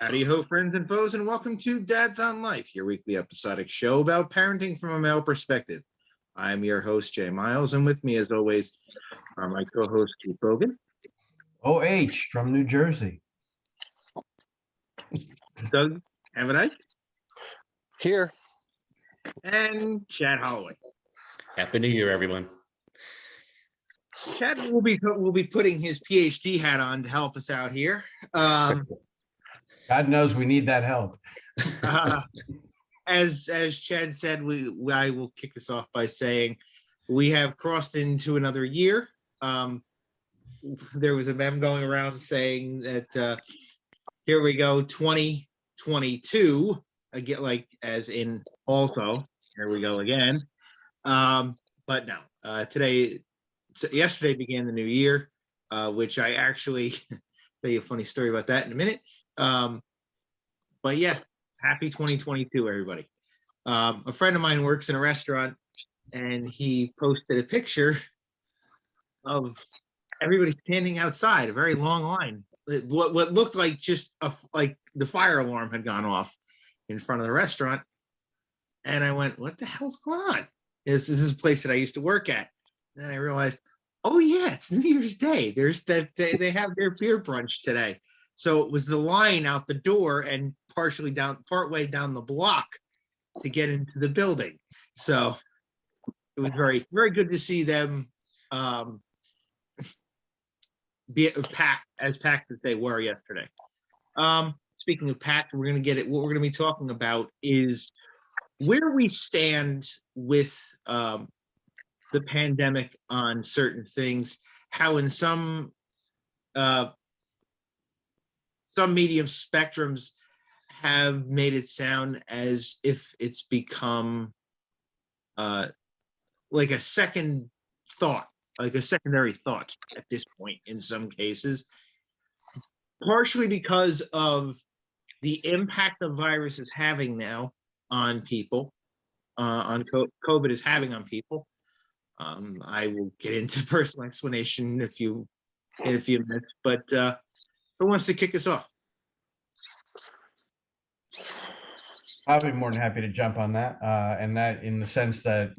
Howdy ho, friends and foes, and welcome to Dads on Life, your weekly episodic show about parenting from a male perspective. I'm your host, Jay Miles, and with me, as always, are my co-host, Keith Bogan. OH from New Jersey. Doug Havenite. Here. And Chad Holloway. Happy New Year, everyone. Chad will be putting his PhD hat on to help us out here. God knows we need that help. As Chad said, I will kick us off by saying we have crossed into another year. There was a meme going around saying that here we go, 2022 again, like as in also here we go again. But no, yesterday began the new year, which I actually tell you a funny story about that in a minute. But yeah, happy 2022, everybody. A friend of mine works in a restaurant, and he posted a picture of everybody standing outside, a very long line. What looked like just like the fire alarm had gone off in front of the restaurant. And I went, what the hell's going on? This is a place that I used to work at. And I realized, oh yeah, it's New Year's Day. There's that they have their beer brunch today. So it was the line out the door and partway down the block to get into the building. So it was very, very good to see them be packed as they were yesterday. Speaking of packed, we're going to get it. What we're going to be talking about is where we stand with the pandemic on certain things, how in some medium spectrums have made it sound as if it's become like a second thought, like a secondary thought at this point in some cases, partially because of the impact the virus is having now on people, on COVID is having on people. I will get into personal explanation in a few minutes, but who wants to kick us off? I'll be more than happy to jump on that, and that in the sense that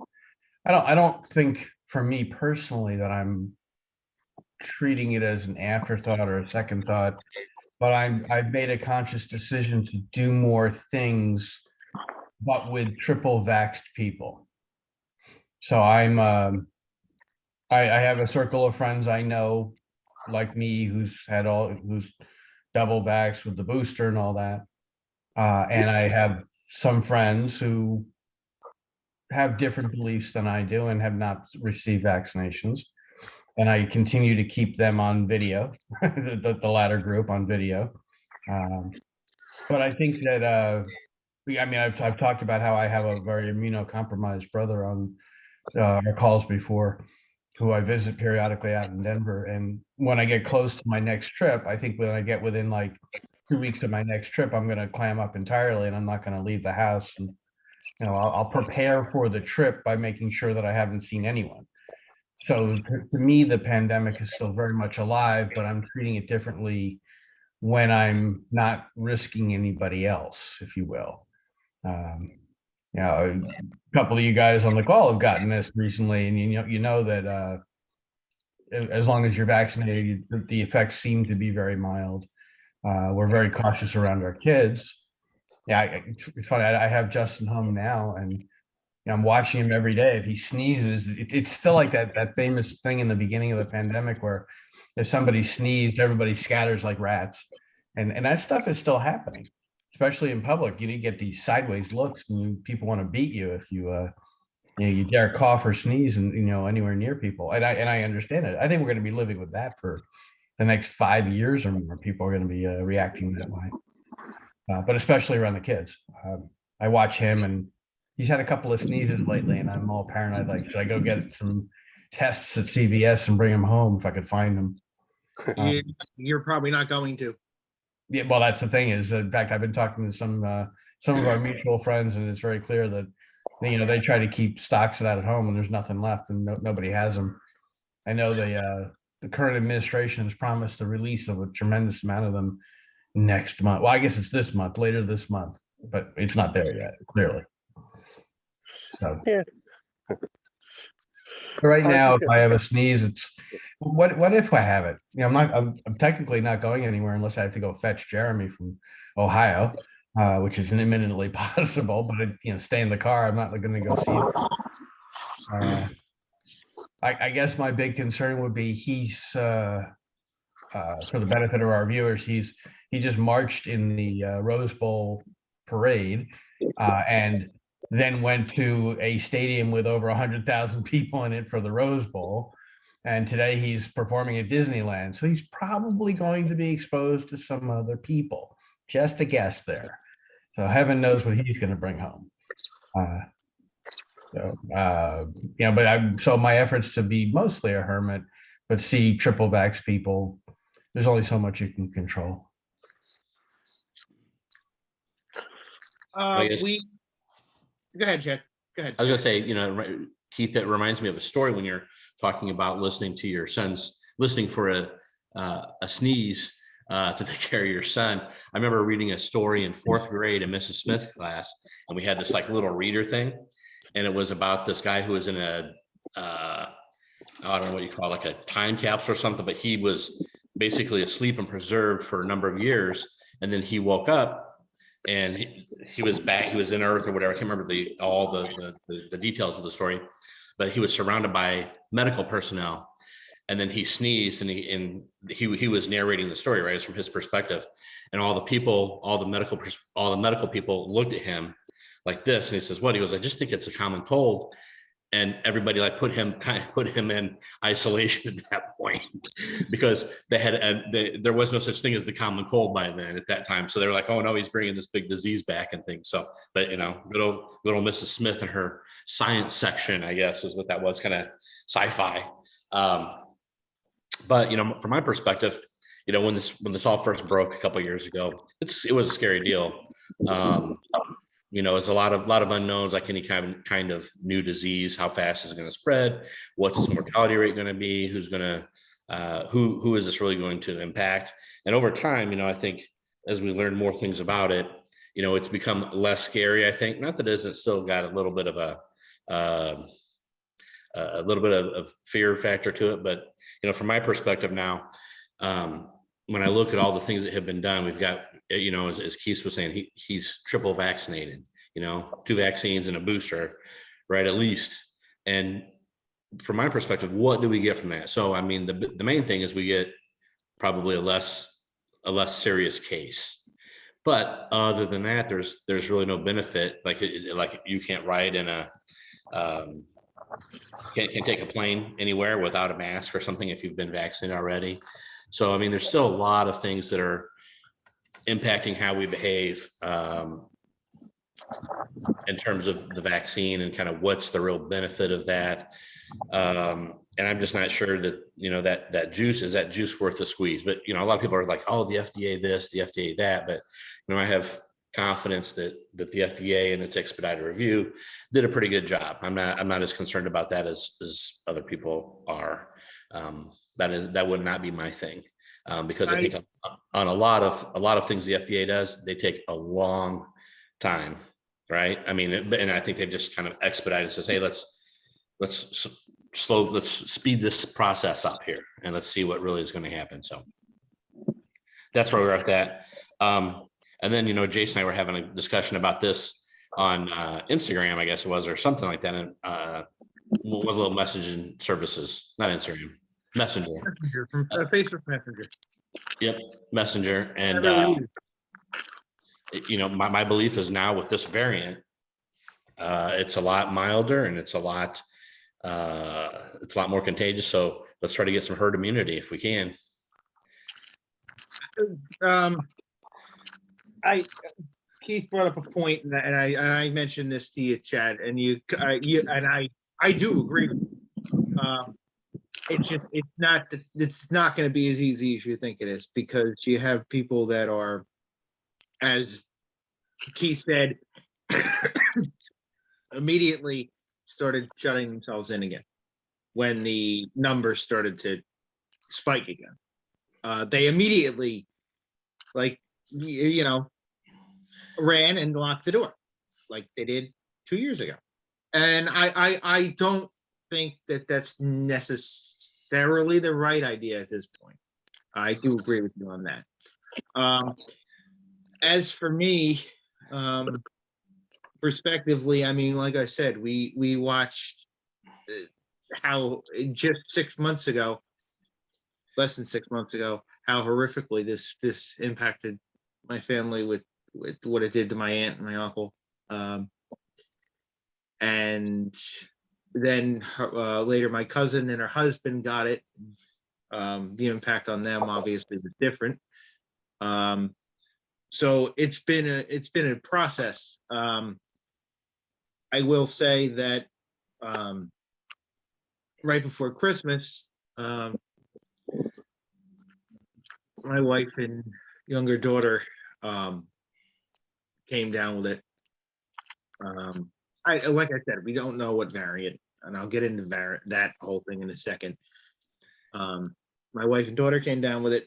I don't think for me personally that I'm treating it as an afterthought or a second thought, but I've made a conscious decision to do more things, but with triple vaxxed people. So I have a circle of friends I know, like me, who's double vaxxed with the booster and all that. And I have some friends who have different beliefs than I do and have not received vaccinations. And I continue to keep them on video, the latter group on video. But I think that, I've talked about how I have a very immunocompromised brother on our calls before, who I visit periodically out in Denver. And when I get close to my next trip, I think when I get within like 2 weeks of my next trip, I'm going to clam up entirely and I'm not going to leave the house. And, I'll prepare for the trip by making sure that I haven't seen anyone. So to me, the pandemic is still very much alive, but I'm treating it differently when I'm not risking anybody else, if you will. A couple of you guys on the call have gotten this recently, and you know that as long as you're vaccinated, the effects seem to be very mild. We're very cautious around our kids. Yeah, it's funny. I have Justin home now, and I'm watching him every day. If he sneezes, it's still like that famous thing in the beginning of the pandemic where if somebody sneezed, everybody scatters like rats, and that stuff is still happening, especially in public. You get these sideways looks, and people want to beat you if you you dare cough or sneeze and anywhere near people. And I understand it. I think we're going to be living with that for the next 5 years or more. People are going to be reacting that way. But especially around the kids. I watch him, and he's had a couple of sneezes lately, and I'm all paranoid. Like, should I go get some tests at CVS and bring him home if I could find them? You're probably not going to. Yeah, well, that's the thing is, in fact, I've been talking to some of our mutual friends, and it's very clear that they try to keep stocks of that at home, and there's nothing left, and nobody has them. I know the current administration has promised the release of a tremendous amount of them next month. Well, I guess it's this month, later this month, but it's not there yet, clearly. So. Yeah. Right I was now, just if I have a sneeze, it's what if I have it? I'm technically not going anywhere unless I have to go fetch Jeremy from Ohio, which is imminently possible, but stay in the car. I'm not going to go see him. I guess my big concern would be he's for the benefit of our viewers, he just marched in the Rose Bowl parade and then went to a stadium with over 100,000 people in it for the Rose Bowl. And today he's performing at Disneyland. So he's probably going to be exposed to some other people. Just a guess there. So heaven knows what he's going to bring home. So my efforts to be mostly a hermit, but see triple vax people, there's only so much you can control. guess- Go ahead, Chad. Go ahead. I was gonna say, Keith, that reminds me of a story when you're talking about listening to your son's, listening for a sneeze to take care of your son. I remember reading a story in fourth grade in Mrs. Smith's class, and we had this like little reader thing, and it was about this guy who was in a I don't know what you call it, like a time capsule or something, but he was basically asleep and preserved for a number of years, and then he woke up and he was back, he was in Earth or whatever. I can't remember all the details of the story, but he was surrounded by medical personnel. And then he sneezed and he was narrating the story, right? It's from his perspective. And all the medical people looked at him like this. And he says, what? He goes, I just think it's a common cold. And everybody like put him in isolation at that point because there was no such thing as the common cold by then at that time. So they were like, oh no, he's bringing this big disease back and things. So, but good old Mrs. Smith and her science section, I guess, is what that was, kind of sci-fi. But from my perspective, when this all first broke a couple of years ago, it was a scary deal. It's a lot of unknowns, like any kind of new disease. How fast is it going to spread? What's its mortality rate going to be? Who is this really going to impact? And over time, I think as we learn more things about it, it's become less scary. I think, not that it hasn't still got a little bit of a fear factor to it, but from my perspective now, when I look at all the things that have been done, we've got, as Keith was saying, he's triple vaccinated, 2 vaccines and a booster, right, at least. And from my perspective, what do we get from that? So, I mean, the main thing is we get probably a less serious case. But other than that, there's really no benefit. Like you can't ride in can't take a plane anywhere without a mask or something if you've been vaccinated already. So, I mean, there's still a lot of things that are impacting how we behave in terms of the vaccine and kind of what's the real benefit of that. And I'm just not sure that that juice worth the squeeze. But, a lot of people are like, oh, the FDA this, the FDA that. But, I have confidence that the FDA and its expedited review did a pretty good job. I'm not as concerned about that as other people are. That would not be my thing, because I think on a lot of things the FDA does, they take a long time, right? I mean, and I think they just kind of expedited, says, hey, let's speed this process up here and let's see what really is going to happen. So that's where we're at that. And then, Jason and I were having a discussion about this on Instagram, I guess it was, or something like that. And one little messaging services, not Instagram, Messenger. From Facebook Messenger. Yep, Messenger. And, my belief is now with this variant, it's a lot milder and it's a lot more contagious. So let's try to get some herd immunity if we can. Keith brought up a point, and I mentioned this to you, Chad, and I do agree with you. It's not going to be as easy as you think it is, because you have people that are, as Keith said, immediately started shutting themselves in again when the numbers started to spike again. They immediately, like you know, ran and locked the door like they did 2 years ago. And I don't think that that's necessarily the right idea at this point. I do agree with you on that. As for me, prospectively, I mean, like I said, we watched how just 6 months ago, less than 6 months ago, how horrifically this impacted my family with what it did to my aunt and my uncle. And then later my cousin and her husband got it. The impact on them obviously was different. So it's been a process. I will say that right before Christmas, my wife and younger daughter came down with it. Like I said, we don't know what variant, and I'll get into that whole thing in a second. My wife and daughter came down with it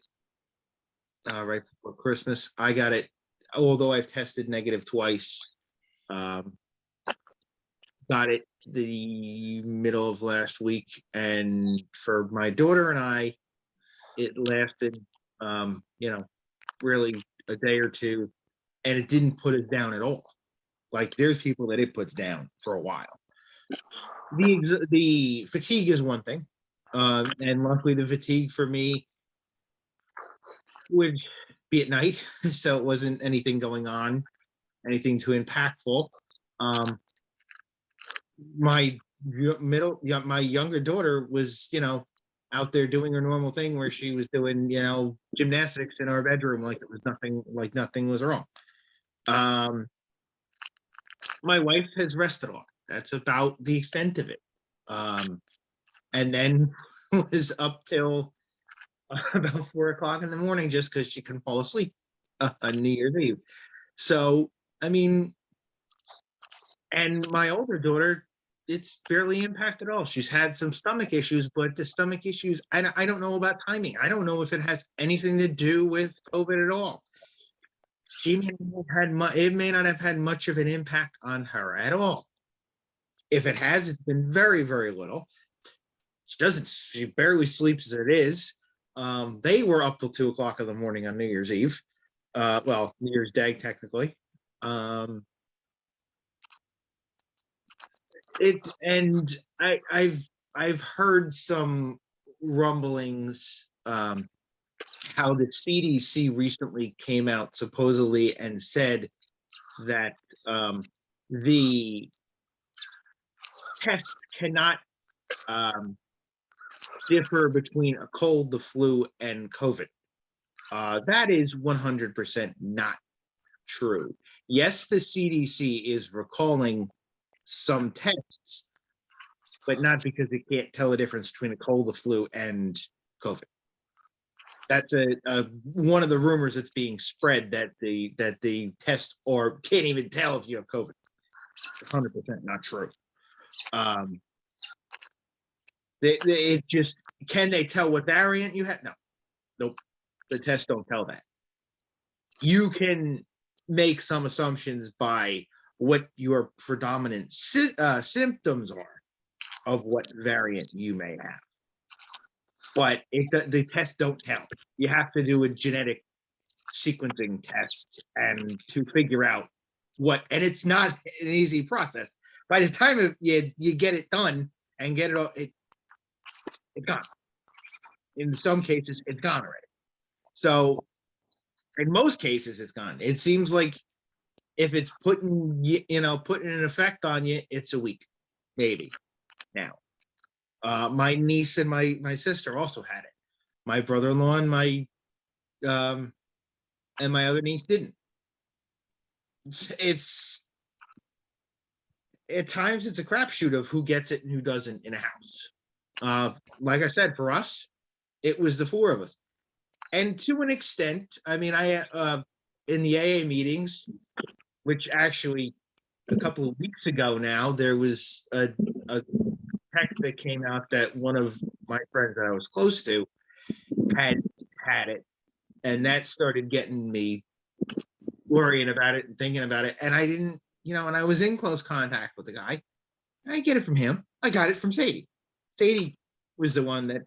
right before Christmas. I got it, although I've tested negative twice. Got it the middle of last week, and for my daughter and I, it lasted, really a day or two, and it didn't put us down at all. Like there's people that it puts down for a while. The fatigue is one thing, and luckily the fatigue for me would be at night, so it wasn't anything going on, anything too impactful. My younger daughter was, out there doing her normal thing where she was doing, gymnastics in our bedroom like it was nothing was wrong. My wife has rested off. That's about the extent of it. And then was up till about 4 o'clock in the morning just because she couldn't fall asleep on New Year's Eve. So, I mean, and my older daughter, it's barely impacted at all. She's had some stomach issues, but the stomach issues, I don't know about timing. I don't know if it has anything to do with COVID at all. It may not have had much of an impact on her at all. If it has, it's been very, very little. She barely sleeps as it is. They were up till 2 o'clock in the morning on New Year's Eve. New Year's Day, technically. I've heard some rumblings, how the CDC recently came out supposedly and said that the test cannot differ between a cold, the flu, and COVID. That is 100% not true. Yes, the CDC is recalling some tests, but not because it can't tell the difference between a cold, the flu, and COVID. That's one of the rumors that's being spread, that the test or can't even tell if you have COVID. It's 100% not true. It just, can they tell what variant you have? No, nope. The tests don't tell that. You can make some assumptions by what your predominant symptoms are of what variant you may have. But the tests don't tell. You have to do a genetic sequencing test and to figure out what, and it's not an easy process. By the time you get it done and get it's gone. In some cases, it's gone already. So in most cases, it's gone. It seems like if it's putting an effect on you, it's a week, maybe now. My niece and my sister also had it. My brother-in-law and my other niece didn't. It's at times it's a crapshoot of who gets it and who doesn't in a house. Like I said, for us, it was the four of us, and to an extent, I mean, I in the AA meetings, which actually a couple of weeks ago now, there was a text that came out that one of my friends that I was close to had it, and that started getting me worrying about it and thinking about it. And I didn't, and I was in close contact with the guy. I get it from him. I got it from Sadie. Sadie was the one that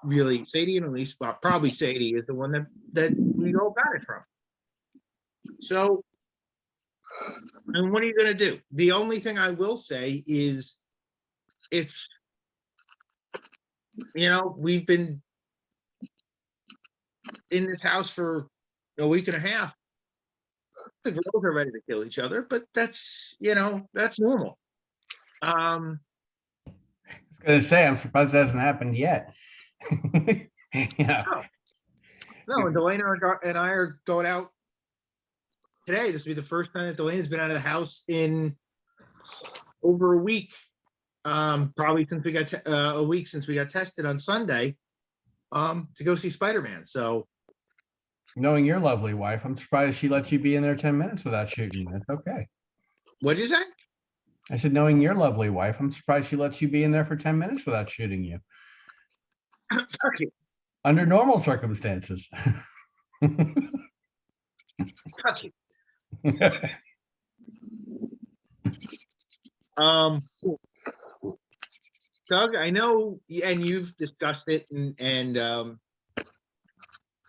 really, Sadie and Elise, well, probably Sadie is the one that we all got it from. So, and what are you going to do? The only thing I will say is it's, we've been in this house for a week and a half. The girls are ready to kill each other, but that's normal. I was gonna say, I'm surprised it hasn't happened yet. Yeah, No, and Delana and I are going out today. This will be the first time that Delana's been out of the house in over a week. Probably since we got a week since we got tested on Sunday to go see Spider-Man. So knowing your lovely wife, I'm surprised she lets you be in there 10 minutes without shooting you. That's okay. what'd you say? I said, knowing your lovely wife, I'm surprised she lets you be in there for 10 minutes without shooting you. Fuck you. Under normal circumstances. Fuck you. Doug, I know, and you've discussed it, and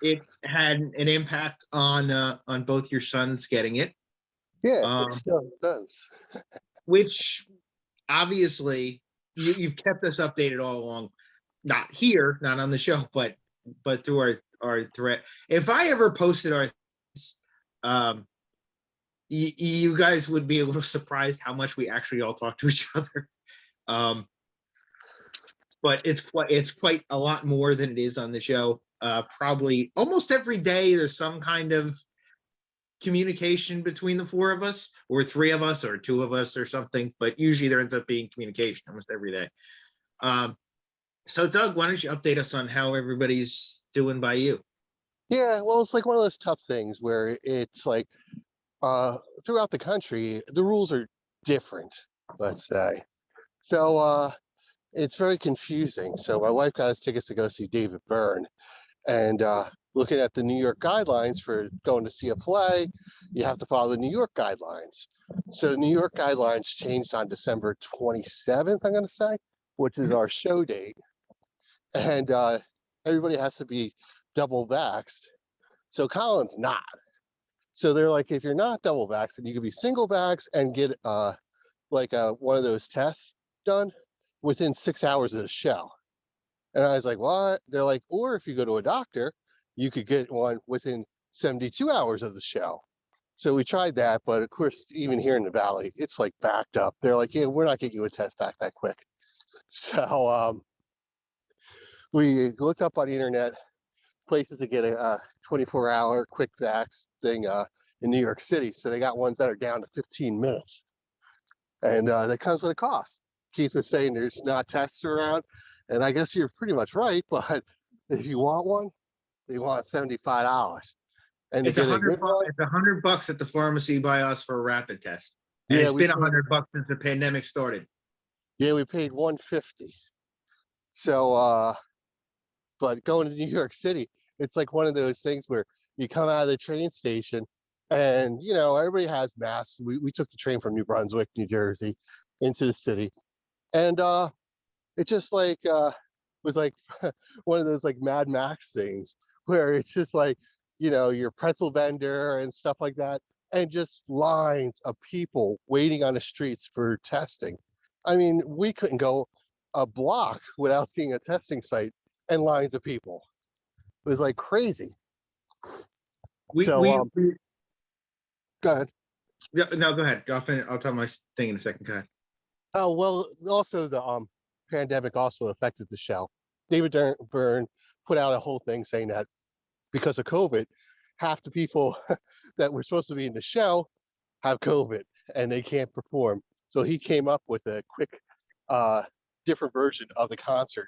it had an impact on both your sons getting it, Yeah, it still does. which obviously you've kept us updated all along. Not here, not on the show, but through our thread. If I ever posted you guys would be a little surprised how much we actually all talk to each other. But it's quite a lot more than it is on the show. Probably almost every day there's some kind of communication between the four of us, or three of us, or two of us, or something. But usually there ends up being communication almost every day. So Doug, why don't you update us on how everybody's doing by you? Yeah, well, it's like one of those tough things where it's like throughout the country, the rules are different, let's say. So it's very confusing. So my wife got us tickets to go see David Byrne, and looking at the New York guidelines for going to see a play, you have to follow the New York guidelines. So the New York guidelines changed on December 27th, I'm going to say, which is our show date. And everybody has to be double vaxxed. So Colin's not. So they're like, if you're not double vaxxed, then you can be single vaxxed and get one of those tests done within 6 hours of the show. And I was like, what? They're like, or if you go to a doctor, you could get one within 72 hours of the show. So we tried that, but of course, even here in the Valley, it's like backed up. They're like, yeah, we're not getting you a test back that quick. So we looked up on the internet places to get a 24-hour quick vax thing in New York City. So they got ones that are down to 15 minutes. And that comes with a cost. Keith was saying there's not tests around. And I guess you're pretty much right. But if you want one, they want $75. And It's $100 at the pharmacy by us for a rapid test. And Yeah, it's been $100 since the pandemic started. Yeah, we paid $150. So but going to New York City, it's like one of those things where you come out of the train station and everybody has masks. We took the train from New Brunswick, New Jersey, into the city. And it just like was like one of those like Mad Max things where it's just like, your pretzel vendor and stuff like that, and just lines of people waiting on the streets for testing. I mean, we couldn't go a block without seeing a testing site and lines of people. It was like crazy. Go ahead. Yeah, no, go ahead. I'll tell my thing in a second. Go ahead. Oh, well, also the pandemic also affected the show. David Byrne put out a whole thing saying that because of COVID, half the people that were supposed to be in the show have COVID and they can't perform. So he came up with a quick, different version of the concert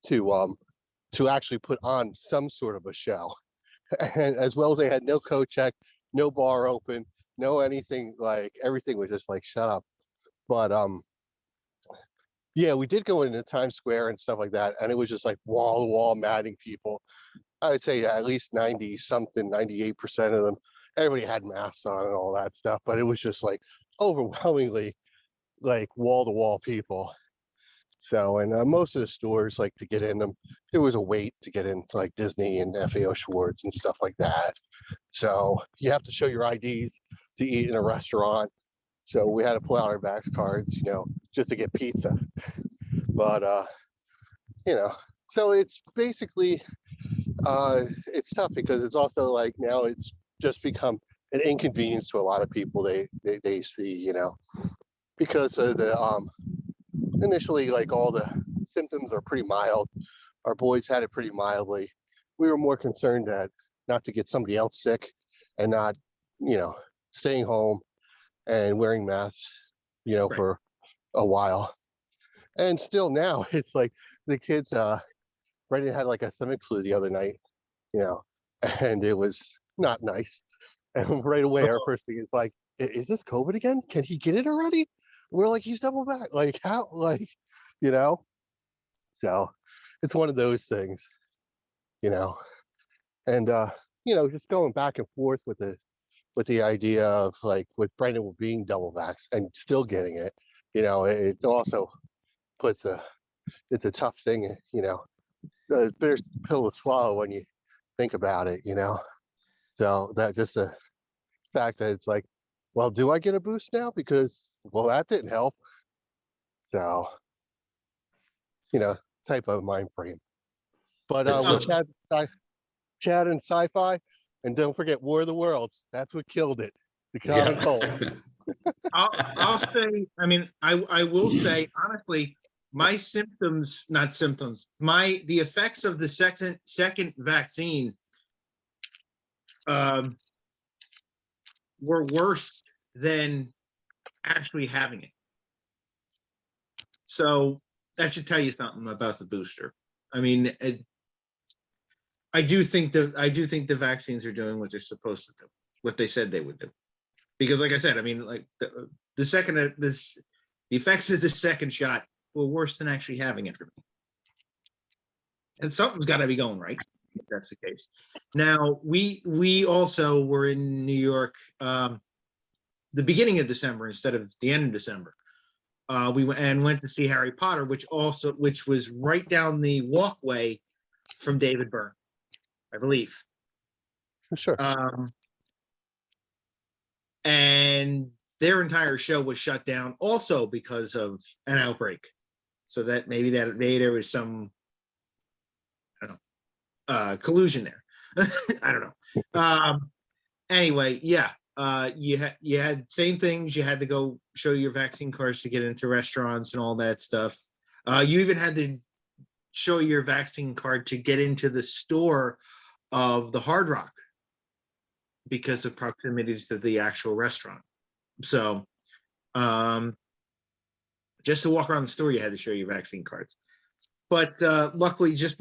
to actually put on some sort of a show. And as well as they had no coat check, no bar open, no anything, like everything was just like shut up. But yeah, we did go into Times Square and stuff like that, and it was just like wall to wall matting people. I would say at least 90 something, 98% of them everybody had masks on and all that stuff, but it was just like overwhelmingly like wall to wall people. So, and most of the stores, like to get in them, there was a wait to get into like Disney and FAO Schwartz and stuff like that. So you have to show your IDs to eat in a restaurant. So we had to pull out our Vax cards, just to get pizza. But so it's basically it's tough because it's also like now it's just become an inconvenience to a lot of people. They see, because of the initially, like, all the symptoms are pretty mild. Our boys had it pretty mildly. We were more concerned that not to get somebody else sick and not, staying home and wearing masks, Right. for a while. And still now, it's like the kids, Brandon had like a stomach flu the other night, and it was not nice. And right away, our first thing is like, is this COVID again? Can he get it already? We're like, he's double back. Like, how? Like, So it's one of those things, and just going back and forth with the idea of like with Brandon being double vax and still getting it, it also puts it's a tough thing, a bitter pill to swallow when you think about it, So that just the fact that it's like, well, do I get a boost now? Because, well, that didn't help. So, type of mind frame. But with Chad and sci-fi, and don't forget War of the Worlds. That's what killed it. The common cold. I'll say, I will say, honestly, my symptoms, not symptoms, the effects of the second vaccine were worse than actually having it. So that should tell you something about the booster. I do think the vaccines are doing what they're supposed to do, what they said they would do. Because like I said, like the effects of the second shot were worse than actually having it for me. And something's got to be going right, if that's the case. Now, we also were in New York the beginning of December instead of the end of December. We went to see Harry Potter, which was right down the walkway from David Byrne, I believe. Sure. And their entire show was shut down also because of an outbreak. So that maybe there was some, collusion there. I don't know. Anyway, yeah. You had same things. You had to go show your vaccine cards to get into restaurants and all that stuff. You even had to show your vaccine card to get into the store of the Hard Rock because of proximity to the actual restaurant. So just to walk around the store, you had to show your vaccine cards. But luckily, just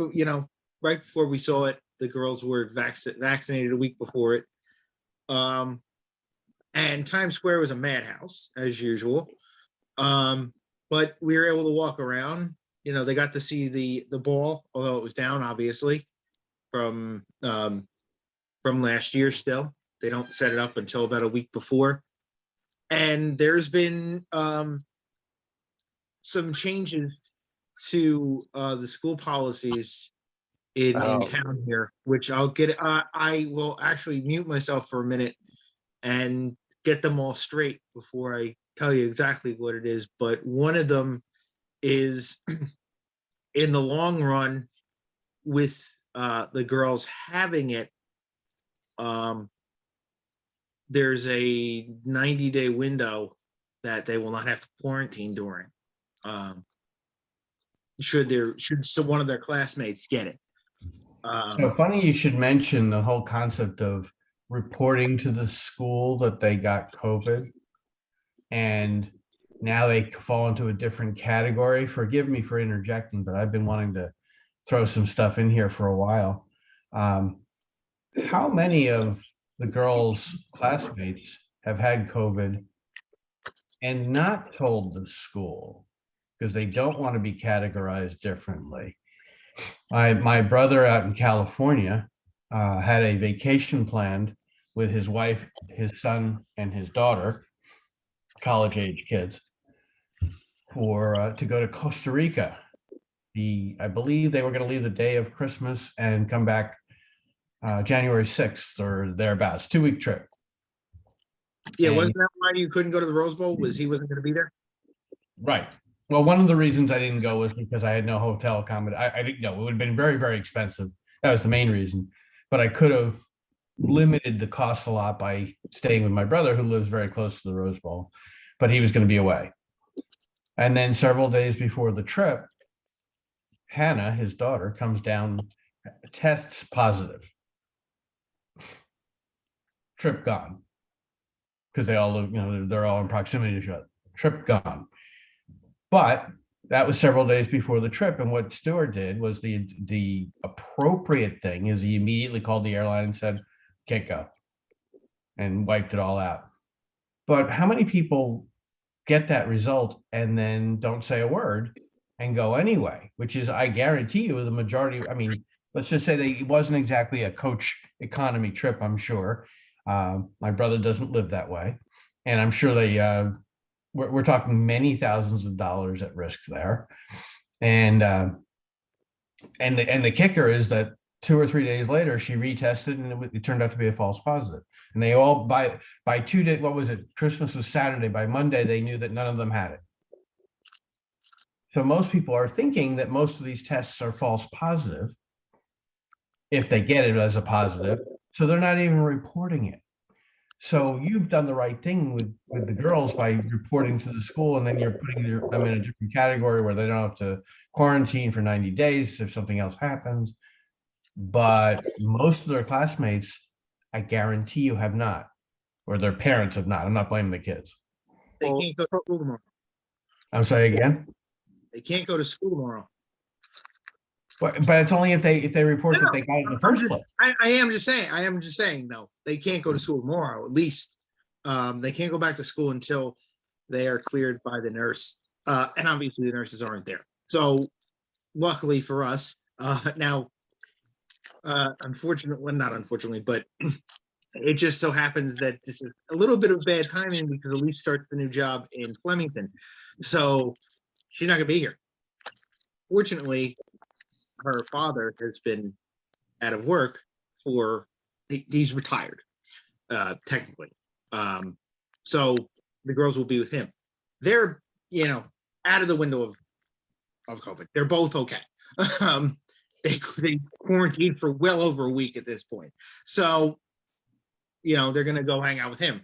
right before we saw it, the girls were vaccinated a week before it. And Times Square was a madhouse as usual. But we were able to walk around. They got to see the ball, although it was down, obviously, from last year still. They don't set it up until about a week before. And there's been some changes to the school policies in town here, which I'll get. I will actually mute myself for a minute and get them all straight before I tell you exactly what it is. But one of them is in the long run with the girls having it, there's a 90-day window that they will not have to quarantine during. Should one of their classmates get it. So funny you should mention the whole concept of reporting to the school that they got COVID, and now they fall into a different category. Forgive me for interjecting, but I've been wanting to throw some stuff in here for a while. How many of the girls' classmates have had COVID and not told the school because they don't want to be categorized differently? My brother out in California had a vacation planned with his wife, his son, and his daughter, college age kids, for to go to Costa Rica. I believe they were going to leave the day of Christmas and come back January 6th or thereabouts, 2-week trip. Yeah, And- wasn't that why you couldn't go to the Rose Bowl? Was he wasn't going to be there? Right. Well, one of the reasons I didn't go was because I had no hotel accommodation. I didn't know, it would have been very, very expensive. That was the main reason. But I could have limited the cost a lot by staying with my brother who lives very close to the Rose Bowl, but he was going to be away. And then several days before the trip, Hannah, his daughter, comes down, tests positive. Trip gone. Because they all live, they're all in proximity to each other. Trip gone. But that was several days before the trip. And what Stuart did was the appropriate thing is he immediately called the airline and said, can't go, and wiped it all out. But how many people get that result and then don't say a word and go anyway, which is, I guarantee you, the majority. I mean, let's just say that it wasn't exactly a coach economy trip, I'm sure. My brother doesn't live that way. And I'm sure we're talking many thousands of dollars at risk there. And the kicker is that 2 or 3 days later, she retested and it turned out to be a false positive. And they all, by 2 days, what was it? Christmas was Saturday. By Monday, they knew that none of them had it. So most people are thinking that most of these tests are false positive if they get it as a positive. So they're not even reporting it. So you've done the right thing with the girls by reporting to the school, and then you're putting them in a different category where they don't have to quarantine for 90 days if something else happens. But most of their classmates, I guarantee you, have not, or their parents have not. I'm not blaming the kids. They Well, can't go to school tomorrow. I'm sorry again. They can't go to school tomorrow. But it's only if they report No, that they got it in the first place. I am just saying, though, they can't go to school tomorrow, at least. They can't go back to school until they are cleared by the nurse. And obviously the nurses aren't there. So luckily for us, unfortunately, well, not unfortunately, but it just so happens that this is a little bit of bad timing because Elise starts the new job in Flemington. So she's not gonna be here. Fortunately, her father has been out of work he's retired, technically. So the girls will be with him. They're, out of the window of COVID. They're both okay. They quarantined for well over a week at this point. So, they're going to go hang out with him.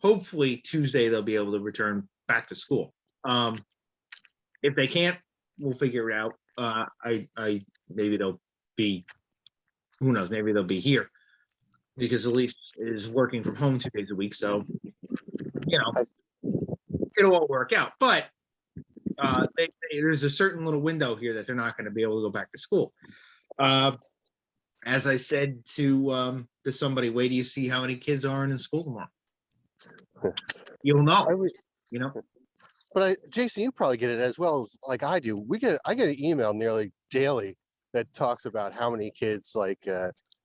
Hopefully Tuesday they'll be able to return back to school. If they can't, we'll figure it out. Maybe they'll be, who knows, maybe they'll be here because Elise is working from home 2 days a week. So, it'll all work out. But there's a certain little window here that they're not going to be able to go back to school. As I said to somebody, wait till you see how many kids aren't in school tomorrow. You'll know, But Jason, you probably get it as well as like I do. I get an email nearly daily that talks about how many kids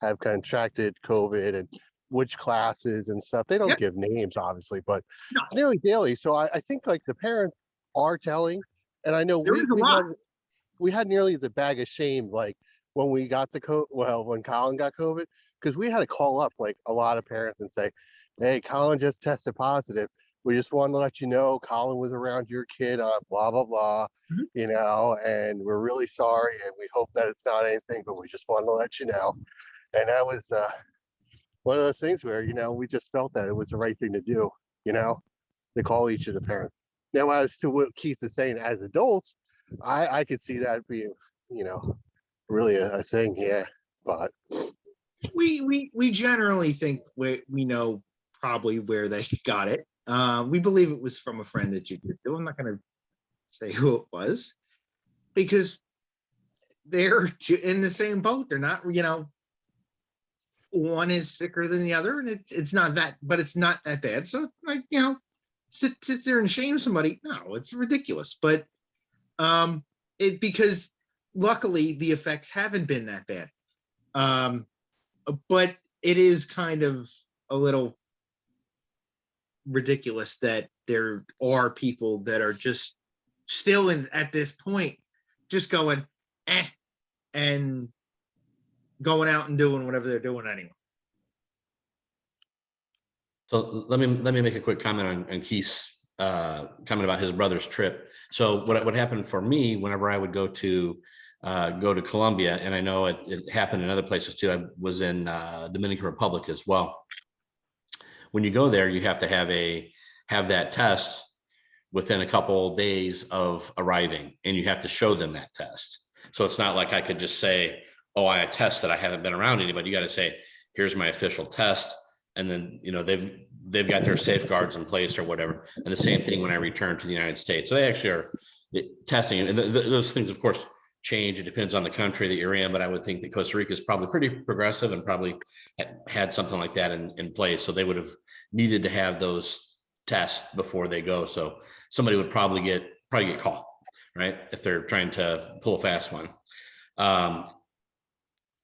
have contracted COVID and which classes and stuff. They don't give names, obviously, but No. it's nearly daily. So I think the parents are telling, and I know There is a lot. we had nearly the bag of shame when we got when Colin got COVID, because we had to call up a lot of parents and say, hey, Colin just tested positive. We just wanted to let you know Colin was around your kid on blah, blah, blah, and we're really sorry. And we hope that it's not anything, but we just wanted to let you know. And that was one of those things where, we just felt that it was the right thing to do, to call each of the parents. Now, as to what Keith is saying, as adults, I could see that being, really a thing here. But we generally think we know probably where they got it. We believe it was from a friend at jiu-jitsu. I'm not going to say who it was because they're in the same boat. They're not, one is sicker than the other, and it's not that, but it's not that bad. So sit there and shame somebody. No, it's ridiculous. But because luckily the effects haven't been that bad. But it is kind of a little ridiculous that there are people that are just still at this point, just going, and going out and doing whatever they're doing anyway. So let me make a quick comment on Keith's comment about his brother's trip. So what happened for me whenever I would go to Colombia, and I know it happened in other places too. I was in Dominican Republic as well. When you go there, you have to have that test within a couple days of arriving, and you have to show them that test. So it's not like I could just say, oh, I attest that I haven't been around anybody. You got to say, here's my official test. And then, they've got their safeguards in place or whatever. And the same thing when I return to the United States. So they actually are testing, and those things, of course, change. It depends on the country that you're in, but I would think that Costa Rica is probably pretty progressive and probably had something like that in place. So they would have needed to have those tests before they go. So somebody would probably get caught, right, if they're trying to pull a fast one.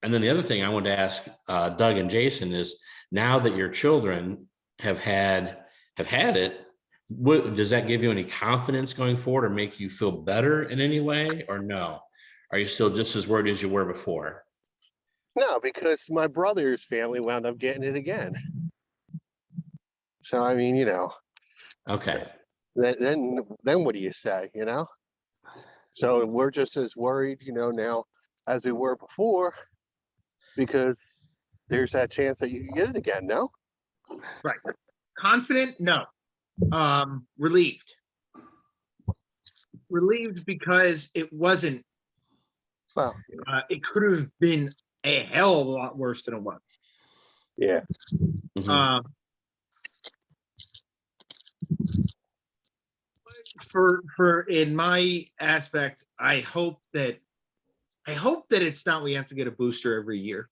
And then the other thing I wanted to ask Doug and Jason is, now that your children have had it, does that give you any confidence going forward or make you feel better in any way, or no? Are you still just as worried as you were before? No, because my brother's family wound up getting it again. So, I mean, Okay. then what do you say, So we're just as worried, now as we were before, because there's that chance that you can get it again, no? Right. Confident? No. Relieved. Relieved because it wasn't. Well, It could have been a hell of a lot worse than it was. yeah. Mhm. For in my aspect, I hope that it's not we have to get a booster every year.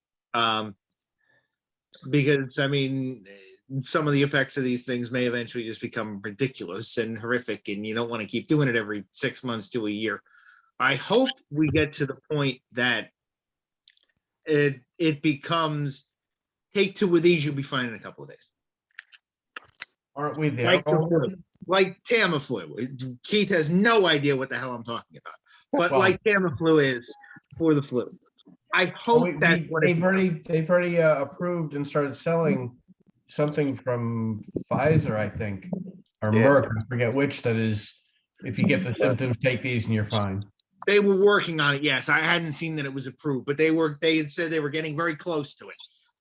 Because I mean, some of the effects of these things may eventually just become ridiculous and horrific, and you don't want to keep doing it every 6 months to a year. I hope we get to the point that it becomes, take 2 of these, you'll be fine in a couple of days. Aren't we there? Like the already? flu, like Tamiflu. Keith has no idea what the hell I'm talking about, but Well- like Tamiflu is for the flu. I Oh, hope that's what it's they've already approved and started selling something from Pfizer, I think, or Yeah. Merck, I forget which, that is, if you get the symptoms, take these and you're fine. They were working on it. Yes, I hadn't seen that it was approved, but they said they were getting very close to it.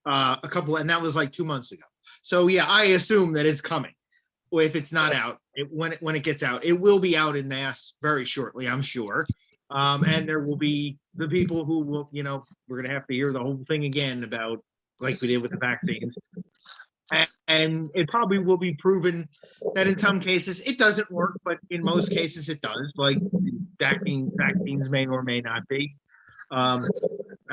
And that was like 2 months ago. So yeah, I assume that it's coming. Or if it's not out, when it gets out, it will be out in mass very shortly, I'm sure. And there will be the people who will, we're gonna have to hear the whole thing again about, like we did with the vaccines. And it probably will be proven that in some cases it doesn't work, but in most cases it does. Like vaccines may or may not be. I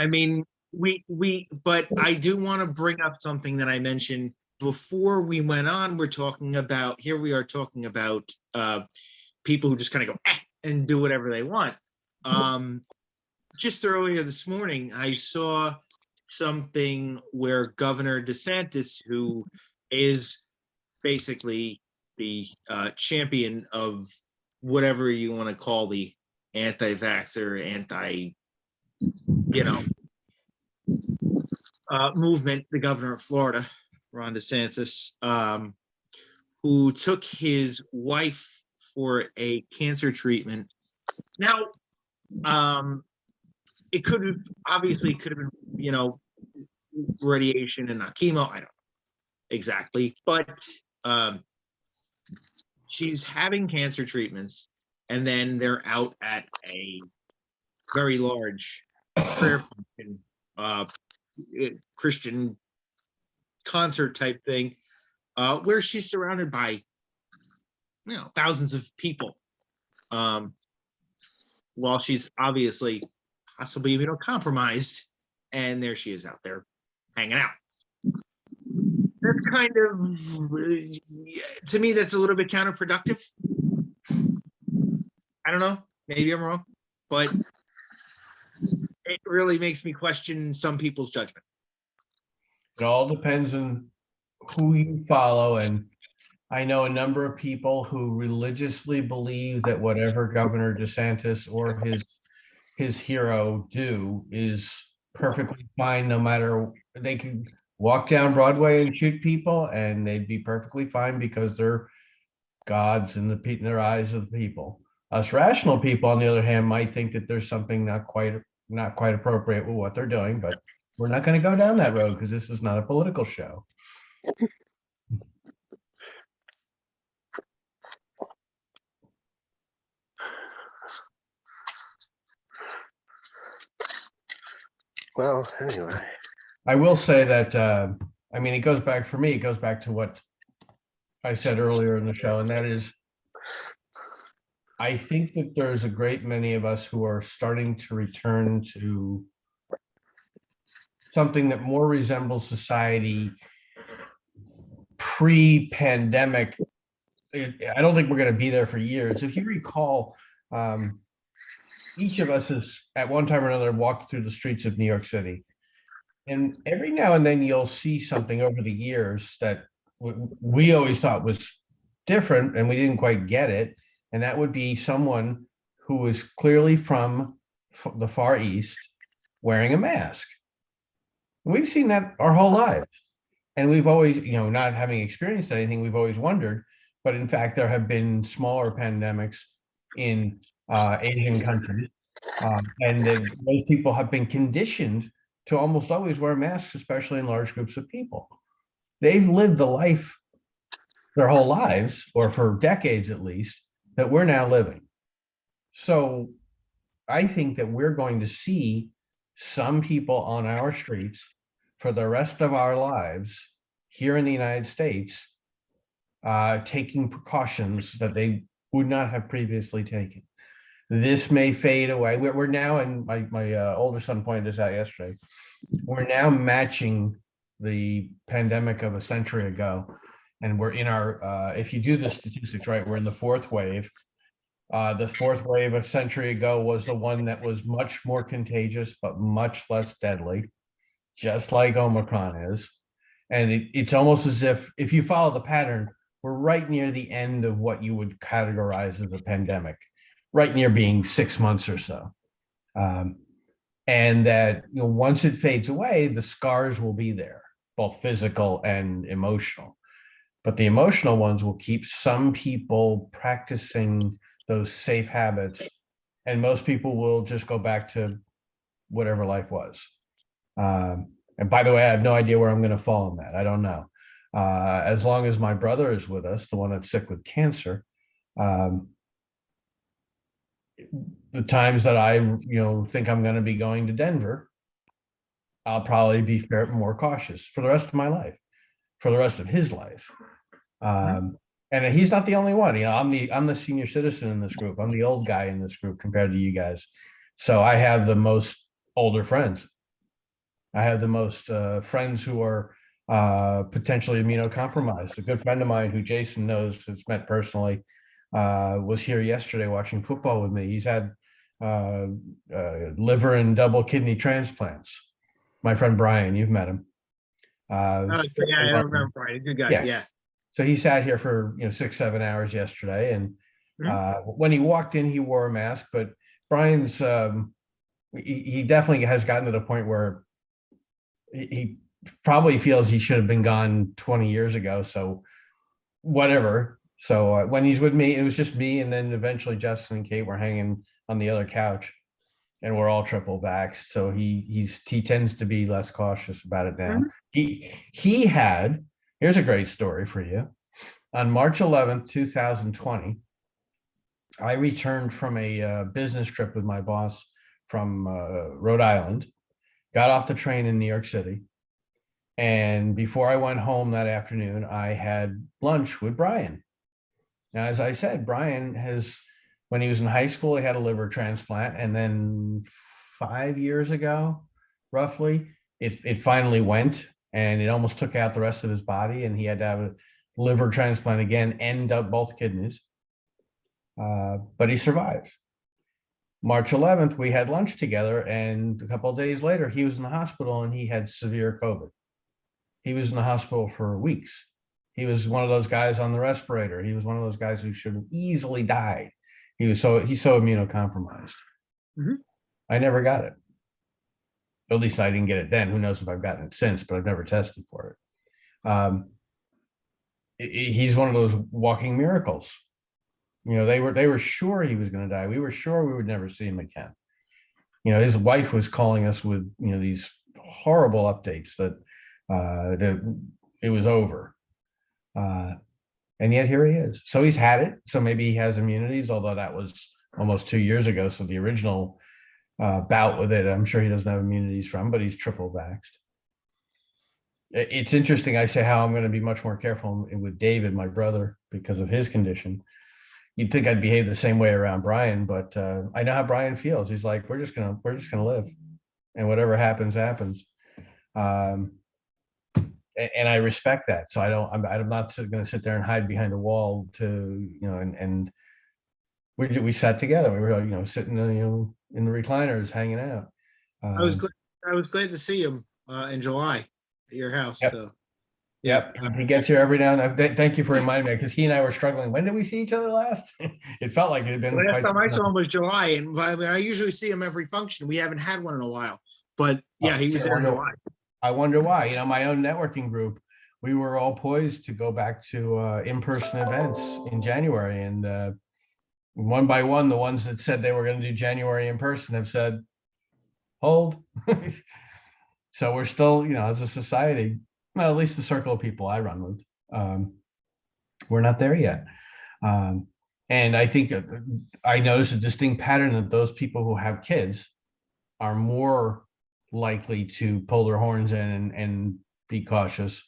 mean, but I do want to bring up something that I mentioned before we went on. Here we are talking about people who just kind of go and do whatever they want. Just earlier this morning, I saw something where Governor DeSantis, who is basically the champion of whatever you want to call the anti-vaxxer, movement, the governor of Florida, Ron DeSantis, who took his wife for a cancer treatment. Now, it could have been, radiation and not chemo. I don't know exactly, but she's having cancer treatments, and then they're out at a very large prayer function, Christian concert type thing, where she's surrounded by thousands of people, while she's obviously possibly compromised, and there she is out there hanging out. That's kind of, to me, that's a little bit counterproductive. I don't know, maybe I'm wrong, but it really makes me question some people's judgment. It all depends on who you follow, and I know a number of people who religiously believe that whatever Governor DeSantis or his hero do is perfectly fine, no matter, they could walk down Broadway and shoot people and they'd be perfectly fine because they're gods in in their eyes of the people. Us rational people, on the other hand, might think that there's something not quite appropriate with what they're doing, but we're not going to go down that road because this is not a political show. Well, anyway, I will say that, I mean, it goes back, for me, it goes back to what I said earlier in the show, and that is, I think that there's a great many of us who are starting to return to something that more resembles society pre-pandemic. I don't think we're going to be there for years. If you recall, each of us has at one time or another walked through the streets of New York City. And every now and then you'll see something over the years that we always thought was different and we didn't quite get it. And that would be someone who was clearly from the Far East wearing a mask. We've seen that our whole lives. And we've always, not having experienced anything, we've always wondered. But in fact, there have been smaller pandemics in Asian countries. And those people have been conditioned to almost always wear masks, especially in large groups of people. They've lived the life their whole lives, or for decades at least, that we're now living. So I think that we're going to see some people on our streets for the rest of our lives here in the United States taking precautions that they would not have previously taken. This may fade away. We're now, and my older son pointed this out yesterday, we're now matching the pandemic of a century ago. And we're in our, if you do the statistics right, we're in the fourth wave. The fourth wave a century ago was the one that was much more contagious, but much less deadly, just like Omicron is. And it's almost as if you follow the pattern, we're right near the end of what you would categorize as a pandemic, right near being 6 months or so. And that, once it fades away, the scars will be there, both physical and emotional. But the emotional ones will keep some people practicing those safe habits, and most people will just go back to whatever life was. And by the way, I have no idea where I'm going to fall in that. I don't know. As long as my brother is with us, the one that's sick with cancer, the times that I, think I'm going to be going to Denver, I'll probably be more cautious for the rest of my life, for the rest of his life. And he's not the only one. I'm the senior citizen in this group. I'm the old guy in this group compared to you guys. So I have the most older friends. I have the most friends who are potentially immunocompromised. A good friend of mine who Jason knows, has met personally, was here yesterday watching football with me. He's had liver and double kidney transplants. My friend Brian, you've met him. Yeah, I remember Brian. Good guy. Yeah. So he sat here for 6-7 hours yesterday, and when he walked in, he wore a mask. But Brian's he definitely has gotten to the point where he probably feels he should have been gone 20 years ago. So whatever. So when he's with me, it was just me, and then eventually Justin and Kate were hanging on the other couch, and we're all triple vaxxed. So he tends to be less cautious about it now. He had. Here's a great story for you. On March 11th, 2020, I returned from a business trip with my boss from Rhode Island, got off the train in New York City. And before I went home that afternoon, I had lunch with Brian. Now, as I said, Brian when he was in high school, he had a liver transplant. And then 5 years ago, roughly, it finally went. And it almost took out the rest of his body, and he had to have a liver transplant again, end up both kidneys. But he survived. March 11th, we had lunch together, and a couple of days later, he was in the hospital and he had severe COVID. he was in the hospital for weeks. He was one of those guys on the respirator. He was one of those guys who should have easily died. He's so immunocompromised. Mhm. I never got it. At least I didn't get it then. Who knows if I've gotten it since, but I've never tested for it. He's one of those walking miracles. They were sure he was going to die. We were sure we would never see him again. His wife was calling us with these horrible updates that it was over. And yet here he is. So he's had it. So maybe he has immunities, although that was almost 2 years ago. So the original bout with it, I'm sure he doesn't have immunities from, but he's triple vaxxed. It's interesting. I say how I'm going to be much more careful with David, my brother, because of his condition. You'd think I'd behave the same way around Brian, but I know how Brian feels. He's like, we're just gonna live, and whatever happens, happens. And I respect that. So I'm not going to sit there and hide behind a wall and we sat together. We were, sitting, in the recliners, hanging out. I was glad to see him in July at your house. Yep. So Yep, he gets here every now and then. Thank you for reminding me, because he and I were struggling. When did we see each other last? It felt like it had been. the last quite time I some saw time. him was July, and I usually see him every function. We haven't had one in a while, but yeah, he was there in July. I wonder why. My own networking group, we were all poised to go back to in-person events in January, and one by one, the ones that said they were going to do January in person have said, hold. So we're still, as a society, well, at least the circle of people I run with, we're not there yet. And I think I noticed a distinct pattern that those people who have kids are more likely to pull their horns in and be cautious.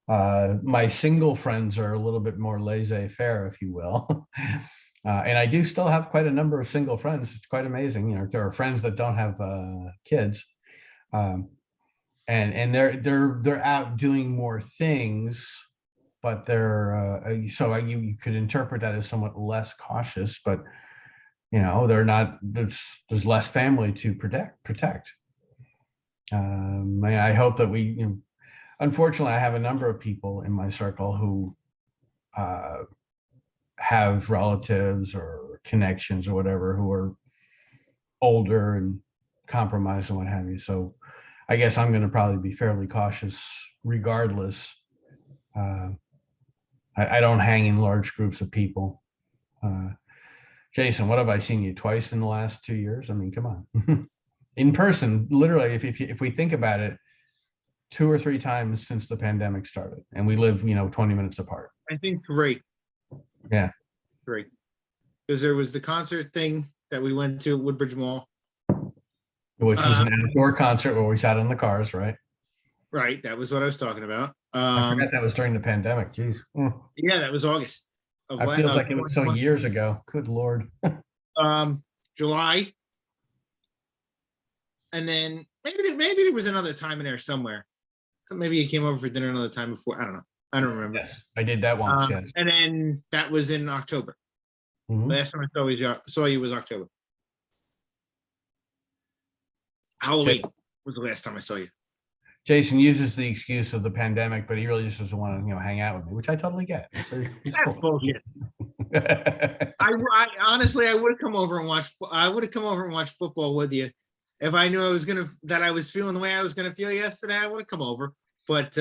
My single friends are a little bit more laissez-faire, if you will. And I do still have quite a number of single friends. It's quite amazing. There are friends that don't have kids. And they're out doing more things, but you could interpret that as somewhat less cautious, but they're not, there's less family to protect. I hope that unfortunately, I have a number of people in my circle who have relatives or connections or whatever who are older and compromised and what have you. So I guess I'm going to probably be fairly cautious regardless. I don't hang in large groups of people. Jason, what have I seen you twice in the last 2 years? I mean, come on. In person, literally, if we think about it, 2 or 3 times since the pandemic started, and we live, 20 minutes apart. I think great. Yeah. Great. Because there was the concert thing that we went to at Woodbridge Mall. Which was an outdoor concert where we sat in the cars, right? Right. That was what I was talking about. I forgot that was during the pandemic. Jeez. Yeah, that was August. I feel like it was so years ago. Good Lord. July. And then maybe there was another time in there somewhere. So maybe he came over for dinner another time before. I don't know. I don't remember. Yes, I did that once. Yes. And then that was in October. Mhm. Last time I saw you was October. Halloween was the last time I saw you. Jason uses the excuse of the pandemic, but he really just doesn't want to, hang out with me, which I totally get. So he's That's cool. bullshit. I honestly, I would have come over and watched. I would have come over and watched football with you if I knew that I was feeling the way I was gonna feel yesterday. I would have come over, but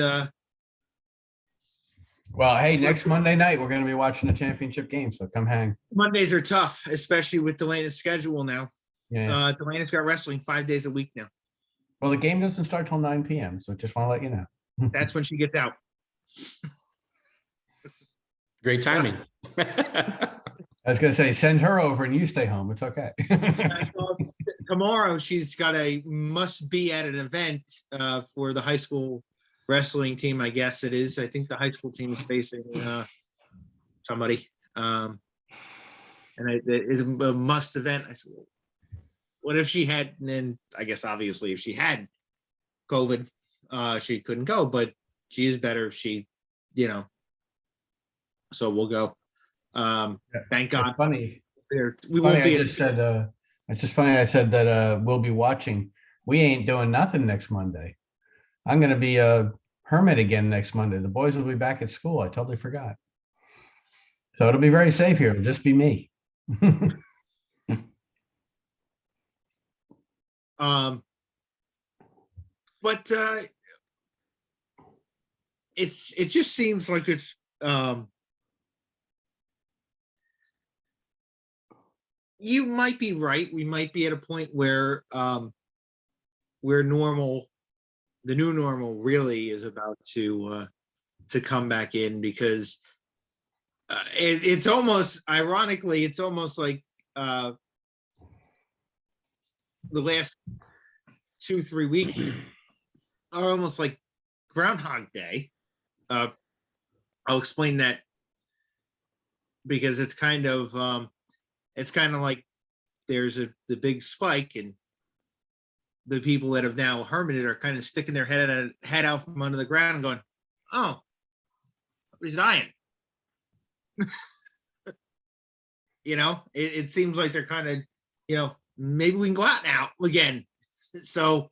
Well, hey, next Monday night we're going to be watching the championship game, so come hang. Mondays are tough, especially with Delena's schedule now. Yeah. Delena's got wrestling 5 days a week now. Well, the game doesn't start till 9 p.m., so just want to let you know. That's when she gets out. Great timing. I was going to say, send her over and you stay home. It's okay. Tomorrow, she's got a must be at an event for the high school wrestling team. I guess it is. I think the high school team is facing somebody. And it is a must event. I said, well, what if she had, and then I guess obviously if she had COVID, she couldn't go, but she is better if she, so we'll go. Thank God. It's funny. We won't be. It's just funny. I said that we'll be watching. We ain't doing nothing next Monday. I'm going to be hermit again next Monday. The boys will be back at school. I totally forgot. So it'll be very safe here. It'll just be me. But it just seems like it's you might be right. We might be at a point where normal, the new normal really is about to come back in, because it's almost, ironically, it's almost like the last 2-3 weeks are almost like Groundhog Day. I'll explain that, because it's kind of like there's the big spike, and the people that have now hermited are kind of sticking their head out from under the ground and going, "Oh, nobody's dying." It seems like they're kind of, maybe we can go out now again. So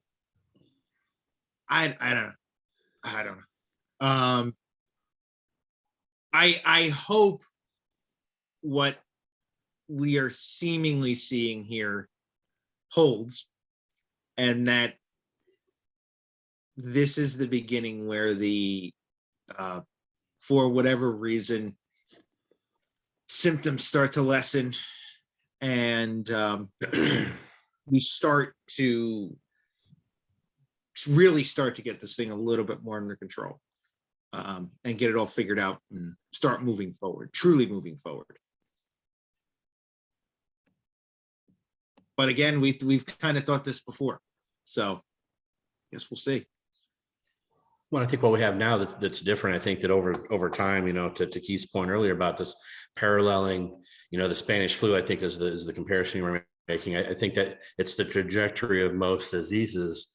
I don't know. I hope what we are seemingly seeing here holds, and that this is the beginning where for whatever reason, symptoms start to lessen, and we start to really start to get this thing a little bit more under control, and get it all figured out and start moving forward, truly moving forward. But again, we've kind of thought this before, so I guess we'll see. Well, I think what we have now that's different, I think that over time, to Keith's point earlier about this paralleling, the Spanish flu, I think is the comparison you were making. I think that it's the trajectory of most diseases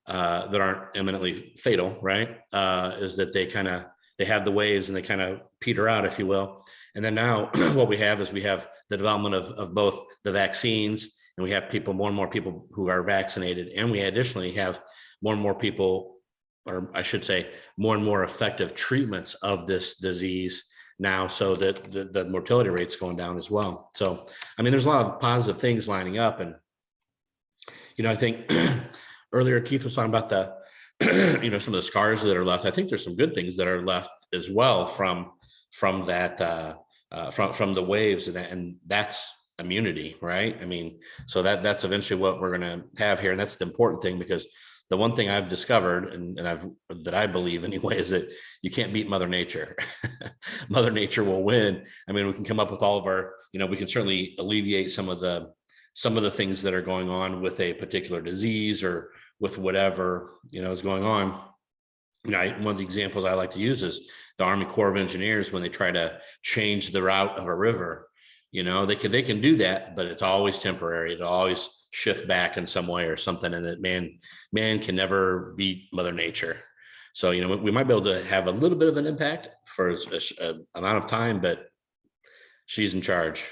that aren't eminently fatal, right? Is that they have the waves and they kind of peter out, if you will. And then now what we have is we have the development of both the vaccines, and we have more and more people who are vaccinated, and we additionally have more and more people, or I should say, more and more effective treatments of this disease now, so that the mortality rate's going down as well. So, I mean, there's a lot of positive things lining up. And, I think earlier Keith was talking about some of the scars that are left. I think there's some good things that are left as well from that, from the waves, and that's immunity, right? I mean, so that's eventually what we're going to have here. And that's the important thing, because the one thing I've discovered, and that I believe anyway, is that you can't beat Mother Nature. Mother Nature will win. I mean, we can come up with all of our, we can certainly alleviate some of the things that are going on with a particular disease, or with whatever, is going on. One of the examples I like to use is the Army Corps of Engineers, when they try to change the route of a river. They can do that, but it's always temporary. It'll always shift back in some way or something, and that man can never beat Mother Nature. So we might be able to have a little bit of an impact for a amount of time, but she's in charge.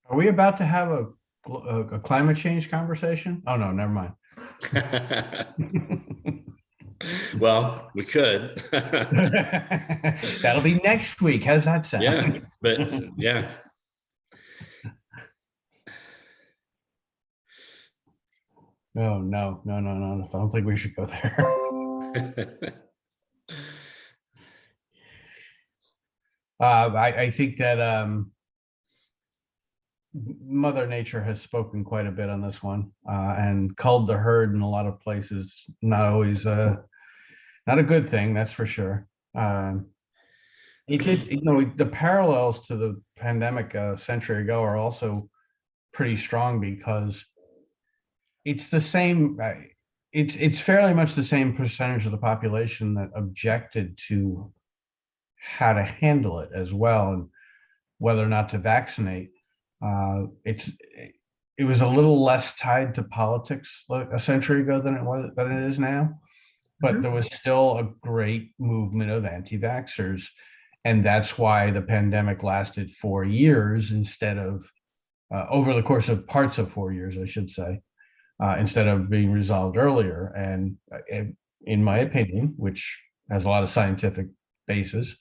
Are we about to have a climate change conversation? Oh no, never mind. Well, we could. That'll be next week. How's that sound? Yeah, but yeah. Oh no. I don't think we should go there. I think that Mother Nature has spoken quite a bit on this one, and culled the herd in a lot of places. Not always not a good thing, that's for sure. The parallels to the pandemic a century ago are also pretty strong, because it's the same. It's fairly much the same percentage of the population that objected to how to handle it as well, and whether or not to vaccinate. It was a little less tied to politics a century ago than it is now, but there was still a great movement of anti-vaxxers, and that's why the pandemic lasted 4 years instead of over the course of parts of 4 years, I should say, instead of being resolved earlier. And in my opinion, which has a lot of scientific basis,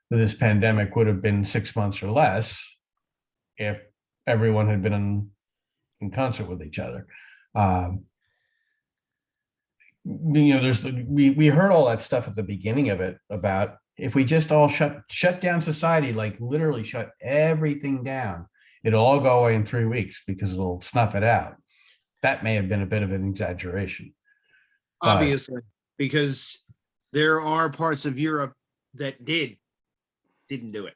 that this pandemic would have been 6 months or less if everyone had been in concert with each other. We heard all that stuff at the beginning of it about if we just all shut down society, like literally shut everything down, it'll all go away in 3 weeks because it'll snuff it out. That may have been a bit of an exaggeration. But- Obviously, because there are parts of Europe that didn't do it.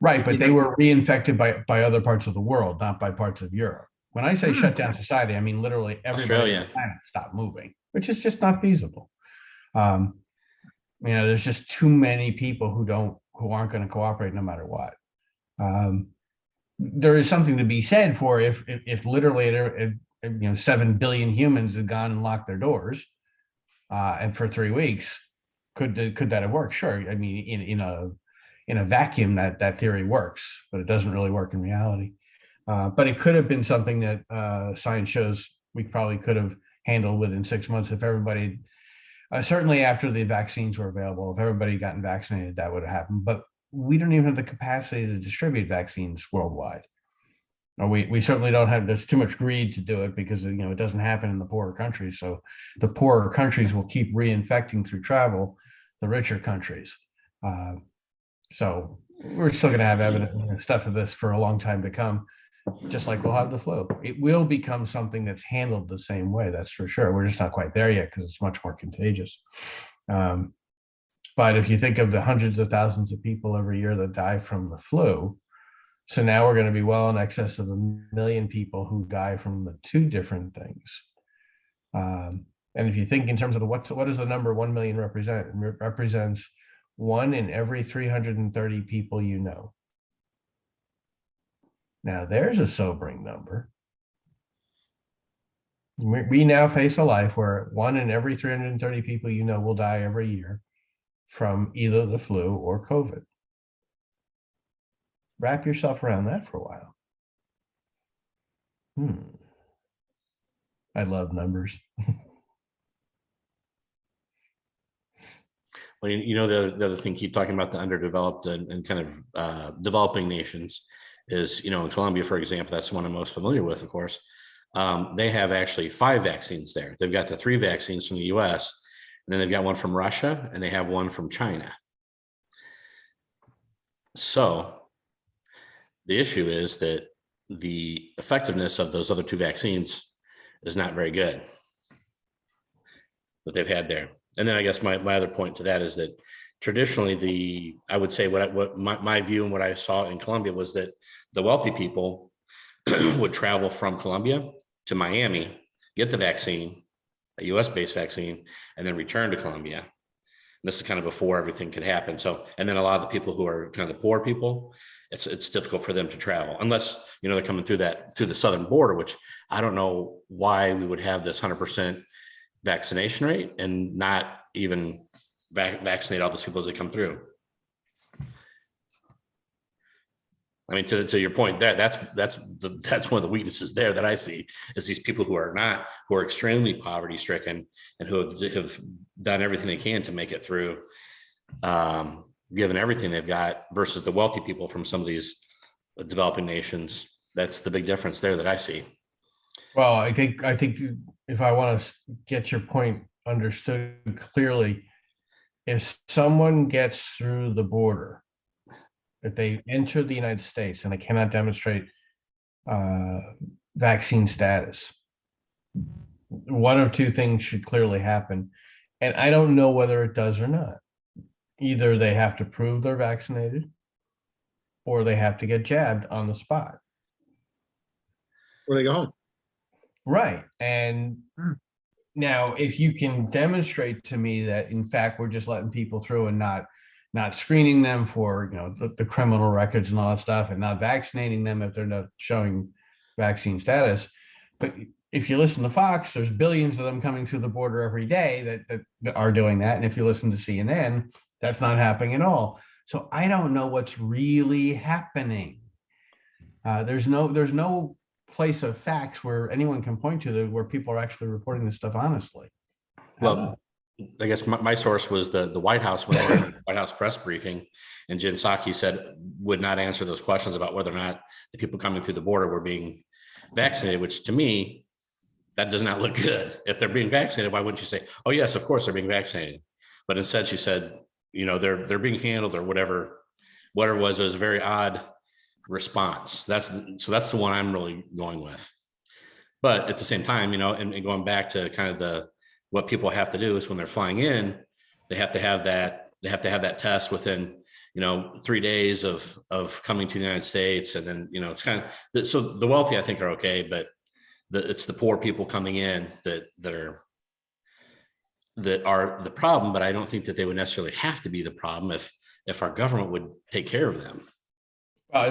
Right, but they were reinfected by other parts of the world, not by parts of Europe. When I say shut down society, I mean literally everybody on the planet stopped moving, which is just not feasible. There's just too many people who aren't going to cooperate no matter what. There is something to be said for if literally 7 billion humans had gone and locked their doors, and for 3 weeks, could that have worked? Sure. I mean, in a vacuum, that theory works, but it doesn't really work in reality. But it could have been something that science shows we probably could have handled within 6 months if everybody, certainly after the vaccines were available, if everybody gotten vaccinated, that would have happened. But we don't even have the capacity to distribute vaccines worldwide. Or we certainly don't have, there's too much greed to do it because it doesn't happen in the poorer countries. So the poorer countries will keep reinfecting through travel the richer countries. So we're still going to have evidence stuff of this for a long time to come, just like we'll have the flu. It will become something that's handled the same way, that's for sure. We're just not quite there yet because it's much more contagious. But if you think of the hundreds of thousands of people every year that die from the flu, so now we're going to be well in excess of 1 million people who die from the two different things. And if you think in terms of what does the number 1 million represent? It represents 1 in every 330 people you know. Now there's a sobering number. We now face a life where 1 in every 330 people you know will die every year from either the flu or COVID. Wrap yourself around that for a while. I love numbers. Well, the other thing, keep talking about the underdeveloped and kind of developing nations is, in Colombia, for example, that's the one I'm most familiar with, of course. They have actually 5 vaccines there. They've got the 3 vaccines from the US, and then they've got one from Russia, and they have one from China. So the issue is that the effectiveness of those other 2 vaccines is not very good that they've had there. And then I guess my other point to that is that traditionally I would say what my view and what I saw in Colombia was that the wealthy people would travel from Colombia to Miami, get the vaccine, a US-based vaccine, and then return to Colombia. And this is kind of before everything could happen. So, and then a lot of the people who are kind of the poor people, it's difficult for them to travel unless, they're coming through the southern border, which I don't know why we would have this 100% vaccination rate and not even vaccinate all those people as they come through. I mean, to your point, that's one of the weaknesses there that I see is these people who are extremely poverty stricken and who have done everything they can to make it through, given everything they've got, versus the wealthy people from some of these developing nations. That's the big difference there that I see. Well, I think if I want to get your point understood clearly, if someone gets through the border, if they enter the United States and they cannot demonstrate vaccine status, one of 2 things should clearly happen. And I don't know whether it does or not. Either they have to prove they're vaccinated or they have to get jabbed on the spot. Or they go home. Right. And now, if you can demonstrate to me that, in fact, we're just letting people through and not screening them for, the criminal records and all that stuff, and not vaccinating them if they're not showing vaccine status. But if you listen to Fox, there's billions of them coming through the border every day that are doing that. And if you listen to CNN, that's not happening at all. So I don't know what's really happening. There's no place of facts where anyone can point to where people are actually reporting this stuff honestly. Well, I guess my source was the White House, when they were in the White House press briefing, and Jen Psaki said would not answer those questions about whether or not the people coming through the border were being vaccinated, which to me, that does not look good. If they're being vaccinated, why wouldn't you say, oh, yes, of course they're being vaccinated? But instead she said, they're being handled, or whatever it was a very odd response. That's the one I'm really going with. But at the same time, and going back to kind of what people have to do is when they're flying in, they have to have that test within, 3 days of coming to the United States. And then, it's kind of, so the wealthy, I think, are okay, but it's the poor people coming in that are the problem. But I don't think that they would necessarily have to be the problem if our government would take care of them.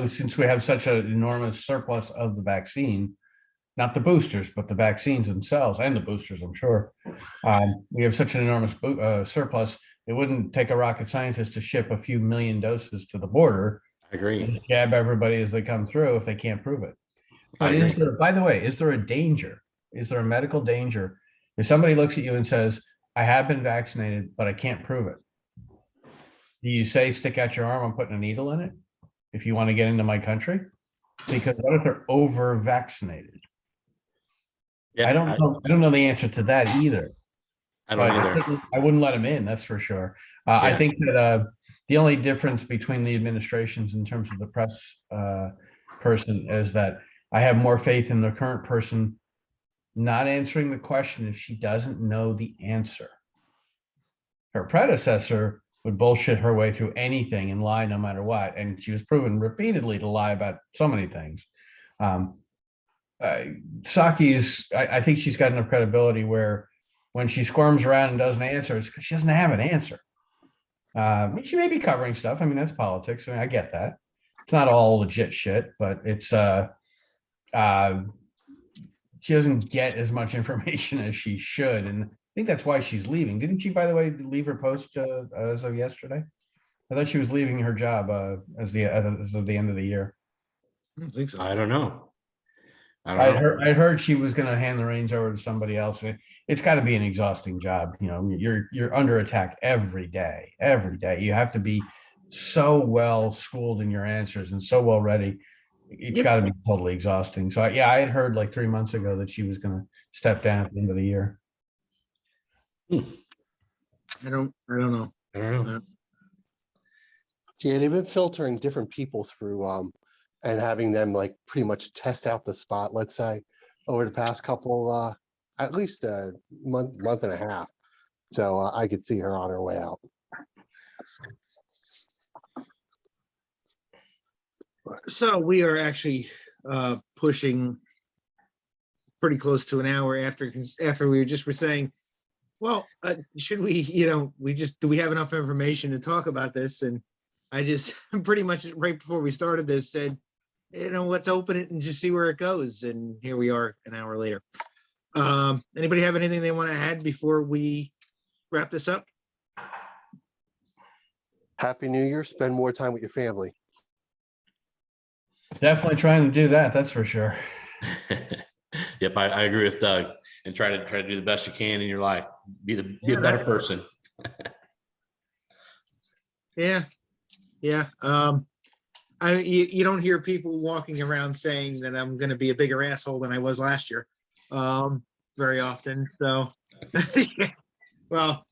Since we have such an enormous surplus of the vaccine, not the boosters, but the vaccines themselves and the boosters, I'm sure. We have such an enormous surplus. It wouldn't take a rocket scientist to ship a few million doses to the border. I agree. And jab everybody as they come through if they can't prove it. I But agree. by the way, is there a danger? Is there a medical danger? If somebody looks at you and says, I have been vaccinated, but I can't prove it. Do you say, stick out your arm, I'm putting a needle in it if you want to get into my country? Because what if they're over vaccinated? Yeah, I don't know the answer to that either. I don't But either. I wouldn't let them in, that's for sure. I Yeah. think that the only difference between the administrations in terms of the press person is that I have more faith in the current person not answering the question if she doesn't know the answer. Her predecessor would bullshit her way through anything and lie no matter what, and she was proven repeatedly to lie about so many things. Saki's, I think she's got enough credibility where when she squirms around and doesn't answer, it's because she doesn't have an answer. She may be covering stuff. I mean, that's politics. I mean, I get that. It's not all legit shit, but it's she doesn't get as much information as she should, and I think that's why she's leaving. Didn't she, by the way, leave her post as of yesterday? I thought she was leaving her job as of the end of the year. I don't think so. I don't know. I heard she was going to hand the reins over to somebody else. It's got to be an exhausting job. You're under attack every day. Every day you have to be so well schooled in your answers and so well ready. It's Yep. got to be totally exhausting. So I had heard like 3 months ago that she was going to step down at the end of the year. I don't know. I don't know. Yeah, they've been filtering different people through and having them like pretty much test out the spot, let's say, over the past couple at least a month and a half. So I could see her on her way out. So we are actually pushing pretty close to an hour after we were saying, well, should we, do we have enough information to talk about this? And I just pretty much right before we started this said, let's open it and just see where it goes. And here we are an hour later. Anybody have anything they want to add before we wrap this up? Happy New Year. Spend more time with your family. Definitely trying to do that. That's for sure. Yep, I agree with Doug. And try to do the best you can in your life. Be a better person. Yeah. You don't hear people walking around saying that I'm going to be a bigger asshole than I was last year, very often. So, well,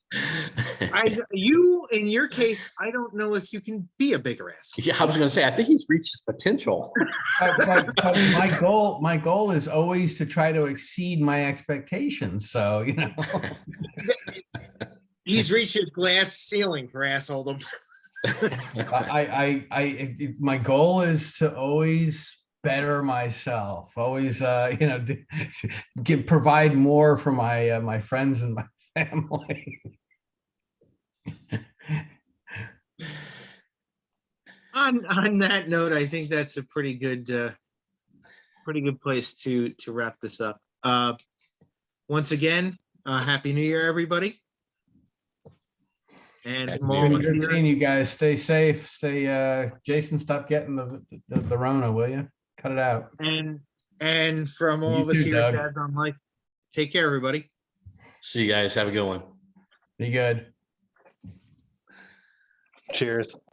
you in your case, I don't know if you can be a bigger asshole. Yeah, I was going to say, I think he's reached his potential. But my goal is always to try to exceed my expectations. So, He's reached his glass ceiling for assholedom. My goal is to always better myself, always, provide more for my friends and my family. On that note, I think that's a pretty good place to wrap this up. Once again, Happy New Year, everybody. And Good seeing you guys. Stay safe. Stay, Jason, stop getting the Rona, will you? Cut it out. And from all You of us too, here at Doug. Dad's on Mike, take care, everybody. See you guys. Have a good one. Be good. Cheers.